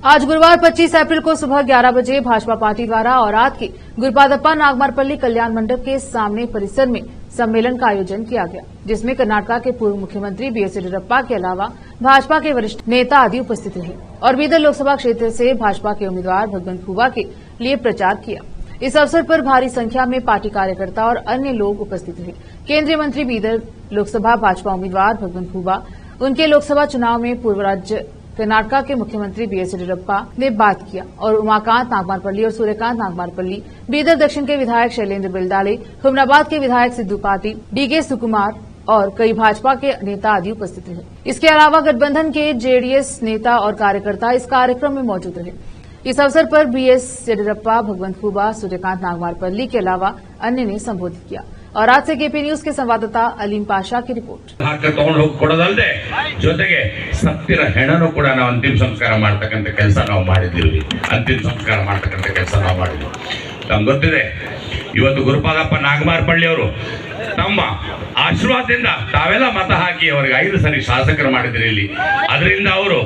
आज गुरुवार 25 अप्रैल को सुबह 11 बजे भाजपा पार्टी द्वारा औराद के गुरुपादप्पा नागमारपल्ली कल्याण मंडप के सामने परिसर में सम्मेलन का आयोजन किया गया, जिसमें कर्नाटक के पूर्व मुख्यमंत्री बीएस येदियुरप्पा के अलावा भाजपा के वरिष्ठ नेता आदि उपस्थित रहे और बीदर लोकसभा क्षेत्र से भाजपा के उम्मीदवार भगवंत खुबा के लिए प्रचार किया। इस अवसर पर भारी संख्या में पार्टी कार्यकर्ता और अन्य लोग उपस्थित रहे। केंद्रीय मंत्री बीदर लोकसभा भाजपा उम्मीदवार भगवंत खुबा, उनके लोकसभा चुनाव में पूर्व राज्य कर्नाटक के मुख्यमंत्री बीएस येदियुरप्पा ने बात किया और उमाकांत नागमारपल्ली और सूर्यकांत नागमारपल्ली, बीदर दक्षिण के विधायक शैलेंद्र बिलदाले, हुमनाबाद के विधायक सिद्धू पाटिल, डीके सुकुमार और कई भाजपा के नेता आदि उपस्थित रहे। इसके अलावा गठबंधन के जेडीएस नेता और कार्यकर्ता इस कार्यक्रम में मौजूद रहे। इस अवसर पर बीएस येदियुरप्पा, भगवंत खुबा, सूर्यकांत नागमारपल्ली के अलावा अन्य ने संबोधित किया। और आज से केपी न्यूज के संवाददाता अलीम पाशा की रिपोर्ट। ತಗೊಂಡು ಹೋಗಿ ಕೊಡೋದಲ್ಲದೆ ಜೊತೆಗೆ ಸತ್ತಿರ ಹೆಣನು ಕೂಡ ನಾವು ಅಂತಿಮ ಸಂಸ್ಕಾರ ಮಾಡತಕ್ಕಂತ ಕೆಲಸ ನಾವು ಮಾಡಿದ್ದೀವಿ. ಅಂತಿಮ ಸಂಸ್ಕಾರ ಮಾಡತಕ್ಕಂತ ಕೆಲಸ ನಾವು ಮಾಡಿದ್ವಿ. ನಮ್ಗೆ ಗೊತ್ತಿದೆ, ಇವತ್ತು ಗುರುಪಾದಪ್ಪ ನಾಗಮಾರಪಳ್ಳಿ ಅವರು ತಮ್ಮ ಆಶೀರ್ವಾದದಿಂದ ತಾವೆಲ್ಲ ಮತ ಹಾಕಿ ಅವರಿಗೆ 5 ಸರಿ ಶಾಸಕರು ಮಾಡಿದ್ರಿ ಇಲ್ಲಿ. ಅದರಿಂದ ಅವರು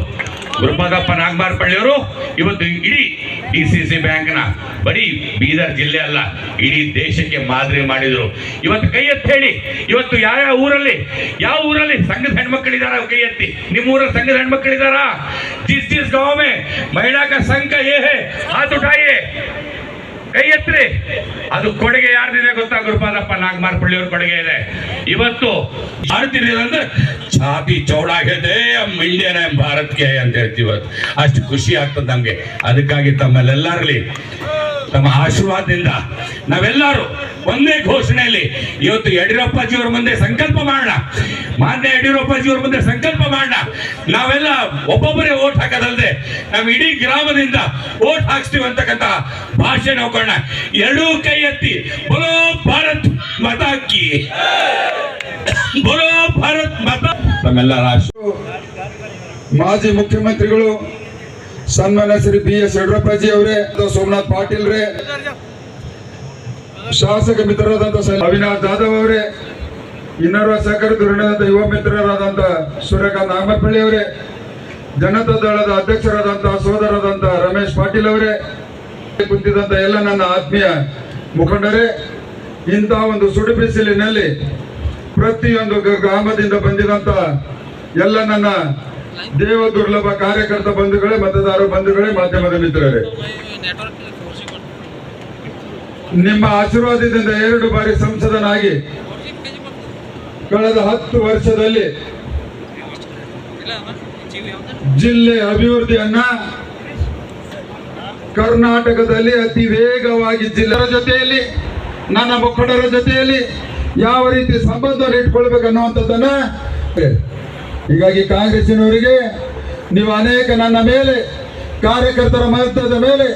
ಗುರುಪಾದಪ್ಪ ನಾಗಮಾರಪಳ್ಳಿ ಅವರು ಇವತ್ತು ಇಡೀ ಡಿಸಿಸಿ ಬ್ಯಾಂಕ್ನ ಬರೀ ಬೀದರ್ ಜಿಲ್ಲೆ ಅಲ್ಲ, ಇಡೀ ದೇಶಕ್ಕೆ ಮಾದರಿ ಮಾಡಿದ್ರು. ಇವತ್ತು ಕೈ ಎತ್ತಿ ಹೇಳಿ, ಇವತ್ತು ಯಾವ ಊರಲ್ಲಿ ಸಂಘದ ಹೆಣ್ಮಕ್ಳಿದಾರ? ಕೈ ಎತ್ತಿ. ನಿಮ್ಮ ಊರಲ್ಲಿ ಸಂಘದ ಹೆಣ್ಮಕ್ಳಿದಾರ? जिस गांव में महिला का संघ का ये है, हाथ उठाइए, ಕೈ ಎತ್ತರಿ. ಅದು ಕೊಡುಗೆ ಯಾರ್ದಿದೆ ಗೊತ್ತಾ? ಗುರುಪಾದಪ್ಪ ನಾಗಮಾರಪಳ್ಳಿ ಅವ್ರ ಕೊಡುಗೆ ಇದೆ. ಇವತ್ತು ಮಾಡ್ತಿರೋದಂದ್ರೆ ಛಾತಿ ಚೌಡಾಗಿದೆ, ಇಂಡಿಯನ್ ಭಾರತ್ಗೆ ಅಂತ ಹೇಳ್ತೀವಿ. ಅಷ್ಟು ಖುಷಿ ಆಗ್ತದೆ ನಮ್ಗೆ. ಅದಕ್ಕಾಗಿ ತಮ್ಮಲ್ಲೆಲ್ಲರಲ್ಲಿ ತಮ್ಮ ಆಶೀರ್ವಾದದಿಂದ ನಾವೆಲ್ಲರೂ ಒಂದೇ ಘೋಷಣೆಯಲ್ಲಿ ಇವತ್ತು ಯಡಿಯೂರಪ್ಪಜಿಯವರ ಮುಂದೆ ಸಂಕಲ್ಪ ಮಾಡೋಣ. ಮಾನ್ಯ ಯಡಿಯೂರಪ್ಪಜಿಯವರ ಮುಂದೆ ಸಂಕಲ್ಪ ಮಾಡೋಣ. ನಾವೆಲ್ಲ ಒಬ್ಬೊಬ್ಬರೇ ಓಟ್ ಹಾಕೋದಲ್ಲದೆ ನಾವು ಇಡೀ ಗ್ರಾಮದಿಂದ ಓಟ್ ಹಾಕ್ಸ್ತೀವಿ ಅಂತಕ್ಕಂಥ ಭಾಷೆ ನಾವು ಕೊಡೋಣ. ಎರಡೂ ಕೈ ಎತ್ತಿ ಬೋಲೋ ಭಾರತ್ ಮಾತಾ ಕಿ, ಬೋಲೋ ಭಾರತ್ ಮಾತಾ. ತಮ್ಮೆಲ್ಲ ರಾಷ್ಟ್ರ ಮಾಜಿ ಮುಖ್ಯಮಂತ್ರಿಗಳು ಸನ್ಮಾನ್ಯ ಶ್ರೀ BS ಯಡಿಯೂರಪ್ಪಾಜಿ ಅವರೇ, ಸೋಮನಾಥ್ ಪಾಟೀಲ್ ರೇ, ಶಾಸಕ ಮಿತ್ರರಾದಂತ ಅವಿನಾಶ್ ಜಾಧವ್ ಅವರೇ, ಇನ್ನರ್ವ ಸಹಕಾರಿ ಧುರೀಣರಾದ ಯುವ ಮಿತ್ರರಾದಂತ ಸೂರ್ಯಕಾಂತ್ ನಾಗಮಾರಪಳ್ಳಿ ಅವರೇ, ಜನತಾ ದಳದ ಅಧ್ಯಕ್ಷರಾದಂತ ಸೋದರರಾದಂತ ರಮೇಶ್ ಪಾಟೀಲ್ ಅವರೇ, ಕುಂತಿದಂತ ಎಲ್ಲ ನನ್ನ ಆತ್ಮೀಯ ಮುಖಂಡರೇ, ಇಂಥ ಒಂದು ಸುಡು ಬಿಸಿಲಿನಲ್ಲಿ ಪ್ರತಿಯೊಂದು ಗ್ರಾಮದಿಂದ ಬಂದಿದಂತ ಎಲ್ಲ ನನ್ನ ದೇವ ದುರ್ಲಭ ಕಾರ್ಯಕರ್ತ ಬಂಧುಗಳೇ, ಮತದಾರ ಬಂಧುಗಳೇ, ಮಾಧ್ಯಮದ ಮಿತ್ರರೇ, ನಿಮ್ಮ ಆಶೀರ್ವಾದದಿಂದ 2 ಬಾರಿ ಸಂಸದನಾಗಿ ಕಳೆದ 10 ವರ್ಷದಲ್ಲಿ ಜಿಲ್ಲೆ ಅಭಿವೃದ್ಧಿಯನ್ನ ಕರ್ನಾಟಕದಲ್ಲಿ ಅತಿ ವೇಗವಾಗಿ ಜಿಲ್ಲೆಯ ಜೊತೆಯಲ್ಲಿ, ನನ್ನ ಮುಖಂಡರ ಜೊತೆಯಲ್ಲಿ ಯಾವ ರೀತಿ ಸಂಬಂಧ ಇಟ್ಕೊಳ್ಬೇಕನ್ನುವಂಥದ್ದನ್ನ, ಹೀಗಾಗಿ ಕಾಂಗ್ರೆಸ್ಸಿನವರಿಗೆ ನೀವು ಅನೇಕ ನನ್ನ ಮೇಲೆ, ಕಾರ್ಯಕರ್ತರ ಮಹತ್ವದ ಮೇಲೆ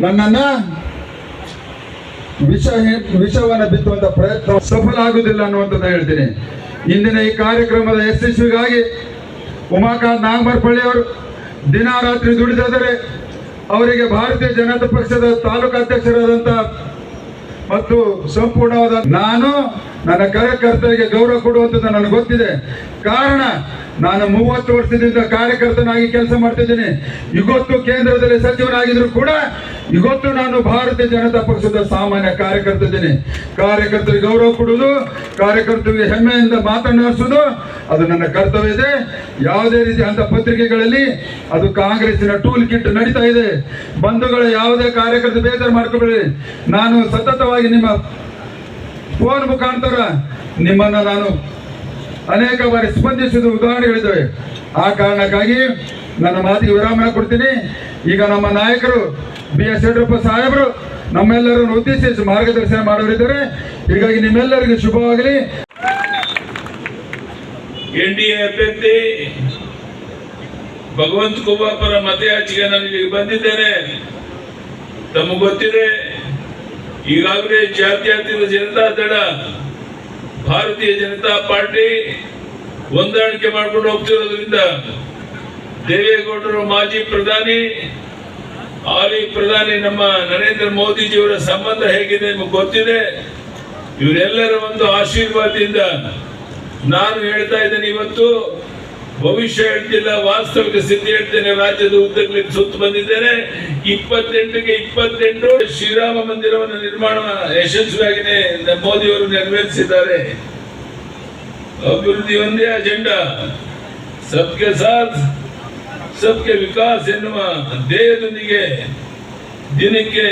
ನನ್ನನ್ನ ವಿಷವನ್ನ ಬಿತ್ತುವಂತ ಪ್ರಯತ್ನ ಸಫಲ ಆಗುವುದಿಲ್ಲ ಅನ್ನುವಂಥದ್ದು ಹೇಳ್ತೀನಿ. ಇಂದಿನ ಈ ಕಾರ್ಯಕ್ರಮದ ಯಶಸ್ವಿಗಾಗಿ ಉಮಾಕಾಂತ್ ನಾಗಮಾರಪಳ್ಳಿ ಅವರು ದಿನ ರಾತ್ರಿ ದುಡಿದರೆ ಅವರಿಗೆ ಭಾರತೀಯ ಜನತಾ ಪಕ್ಷದ ತಾಲೂಕು ಅಧ್ಯಕ್ಷರಾದಂತ ಮತ್ತು ಸಂಪೂರ್ಣವಾದ ನಾನು ನನ್ನ ಕಾರ್ಯಕರ್ತರಿಗೆ ಗೌರವ ಕೊಡುವಂಥದ್ದು ನನಗೆ ಗೊತ್ತಿದೆ. ಕಾರಣ ನಾನು 30 ವರ್ಷದಿಂದ ಕಾರ್ಯಕರ್ತನಾಗಿ ಕೆಲಸ ಮಾಡ್ತಿದ್ದೀನಿ. ಇವತ್ತು ಕೇಂದ್ರದಲ್ಲಿ ಸಚಿವನಾಗಿದ್ರು ಕೂಡ ಇವತ್ತು ನಾನು ಭಾರತೀಯ ಜನತಾ ಪಕ್ಷದ ಸಾಮಾನ್ಯ ಕಾರ್ಯಕರ್ತಿದ್ದೀನಿ. ಕಾರ್ಯಕರ್ತರಿಗೆ ಗೌರವ ಕೊಡುವುದು, ಕಾರ್ಯಕರ್ತರಿಗೆ ಹೆಮ್ಮೆಯಿಂದ ಮಾತನಾಡಿಸುವುದು ಅದು ನನ್ನ ಕರ್ತವ್ಯ ಇದೆ. ಯಾವುದೇ ರೀತಿ ಅಂತ ಪತ್ರಿಕೆಗಳಲ್ಲಿ ಅದು ಕಾಂಗ್ರೆಸ್ಸಿನ ಟೂಲ್ ಕಿಟ್ ನಡೀತಾ ಇದೆ. ಬಂಧುಗಳ ಯಾವುದೇ ಕಾರ್ಯಕರ್ತ ಬೇಜಾರು ಮಾಡ್ಕೋಬೇಡಿ. ನಾನು ಸತತವಾಗಿ ನಿಮ್ಮ ಫೋನ್ ಮುಖಾಂತರ ನಿಮ್ಮನ್ನ ನಾನು ಅನೇಕ ಬಾರಿ ಸ್ಪಂದಿಸಿದ ಉದಾಹರಣೆಗಳಿದ್ದಾವೆ. ಆ ಕಾರಣಕ್ಕಾಗಿ ನನ್ನ ಮಾತಿಗೆ ವಿರಾಮ ಕೊಡ್ತೀನಿ. ಈಗ ನಮ್ಮ ನಾಯಕರು BS ಯಡಿಯೂರಪ್ಪ ಸಾಹೇಬರು ನಮ್ಮೆಲ್ಲರನ್ನು ಉದ್ದೇಶಿಸಿ ಮಾರ್ಗದರ್ಶನ ಮಾಡೋರಿದ್ದಾರೆ. ಹೀಗಾಗಿ ನಿಮ್ಮೆಲ್ಲರಿಗೂ ಶುಭವಾಗಲಿ. NDA ಅಭ್ಯರ್ಥಿ ಭಗವಂತ ಖುಬಾ ಪರ ಮತಯಾಚೆಗೆ ನಾನು ಇಲ್ಲಿಗೆ ಬಂದಿದ್ದೇನೆ. ತಮಗೆ ಗೊತ್ತಿದೆ, ಈಗಾಗಲೇ ಜಾತ್ಯತೀತ ಜನತಾ ದಳ, ಭಾರತೀಯ ಜನತಾ ಪಾರ್ಟಿ ಹೊಂದಾಣಿಕೆ ಮಾಡ್ಕೊಂಡು ಹೋಗ್ತಿರೋದ್ರಿಂದ ದೇವೇಗೌಡರು ಮಾಜಿ ಪ್ರಧಾನಿ, ಹಾಲಿ ಪ್ರಧಾನಿ ನಮ್ಮ ನರೇಂದ್ರ ಮೋದಿಜಿಯವರ ಸಂಬಂಧ ಹೇಗಿದೆ ನಿಮಗೆ ಗೊತ್ತಿದೆ. ಇವರೆಲ್ಲರ ಒಂದು ಆಶೀರ್ವಾದದಿಂದ ನಾನು ಹೇಳ್ತಾ ಇದ್ದೇನೆ, ಇವತ್ತು ಭವಿಷ್ಯ ಹೇಳ್ತಿಲ್ಲ, ವಾಸ್ತವಿಕ ಸ್ಥಿತಿ ಹೇಳ್ತೇನೆ. ರಾಜ್ಯದ ಉದ್ದಗಲಕ್ಕೆ ಸುತ್ತು ಬಂದಿದ್ದೇನೆ. 28ಕ್ಕೆ 28 ಶ್ರೀರಾಮ ಮಂದಿರವನ್ನು ನಿರ್ಮಾಣ ಯಶಸ್ವಿಯಾಗಿ ಮೋದಿಯವರು ನೆರವೇರಿಸಿದ್ದಾರೆ. ಅಭಿವೃದ್ಧಿ ಒಂದೇ ಅಜೆಂಡಾ, ಸಬ್ಕೆ ಸಾಥ್ ಸಬ್ಕೆ ವಿಕಾಸ್ ಎನ್ನುವ ಧ್ಯೇಯದೊಂದಿಗೆ ದಿನಕ್ಕೆ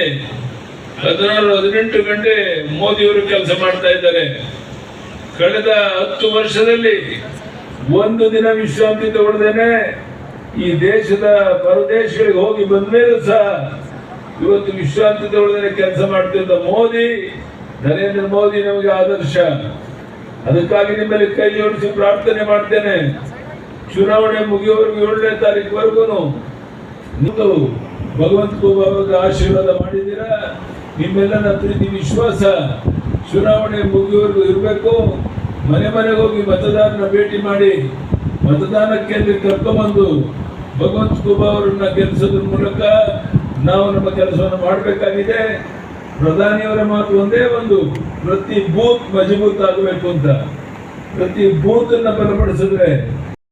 16-18 ಗಂಟೆ ಮೋದಿಯವರು ಕೆಲಸ ಮಾಡ್ತಾ ಇದ್ದಾರೆ. ಕಳೆದ 10 ವರ್ಷದಲ್ಲಿ ಒಂದು ದಿನ ವಿಶ್ರಾಂತಿ ತಗೊಳ್ದೇನೆ ಈ ದೇಶದ ಪರದೇಶಗಳಿಗೆ ಹೋಗಿ ಬಂದ ಮೇಲೂ ಸಹ ಇವತ್ತು ವಿಶ್ರಾಂತಿ ತಗೊಳ್ದೇನೆ ಕೆಲಸ ಮಾಡ್ತಿದ್ದ ಮೋದಿ, ನರೇಂದ್ರ ಮೋದಿ ನಮಗೆ ಆದರ್ಶ. ಅದಕ್ಕಾಗಿ ನಿಮ್ಮಲ್ಲಿ ಕೈ ಜೋಡಿಸಿ ಪ್ರಾರ್ಥನೆ ಮಾಡ್ತೇನೆ. ಚುನಾವಣೆ ಮುಗಿಯುವವರೆಗೂ 7ನೇ ತಾರೀಕುವರೆಗೂ ನೀವು ಭಗವಂತ ಬಾಬಾಗೆ ಆಶೀರ್ವಾದ ಮಾಡಿದ್ದೀರಾ. ನಿಮ್ಮೆಲ್ಲರ ಪ್ರೀತಿ ವಿಶ್ವಾಸ ಚುನಾವಣೆ ಮುಗಿಯುವವರೆಗೂ ಇರಬೇಕು. ಮನೆ ಮನೆಗೆ ಹೋಗಿ ಮತದಾರನ ಭೇಟಿ ಮಾಡಿ ಮತದಾನ ಕೇಂದ್ರ ಕರ್ಕೊಂಡ್ಬಂದು ಭಗವಂತ ಖೂಬಾ ಅವರನ್ನ ಗೆಲ್ಲಿಸೋದ್ರ ಮೂಲಕ ನಾವು ನಮ್ಮ ಕೆಲಸವನ್ನು ಮಾಡಬೇಕಾಗಿದೆ. ಪ್ರಧಾನಿಯವರ ಮಾತು ಒಂದೇ ಒಂದು, ಪ್ರತಿ ಬೂತ್ ಮಜಬೂತ್ ಆಗಬೇಕು ಅಂತ. ಪ್ರತಿ ಬೂತ್ ಅನ್ನ ಬಲಪಡಿಸಿದ್ರೆ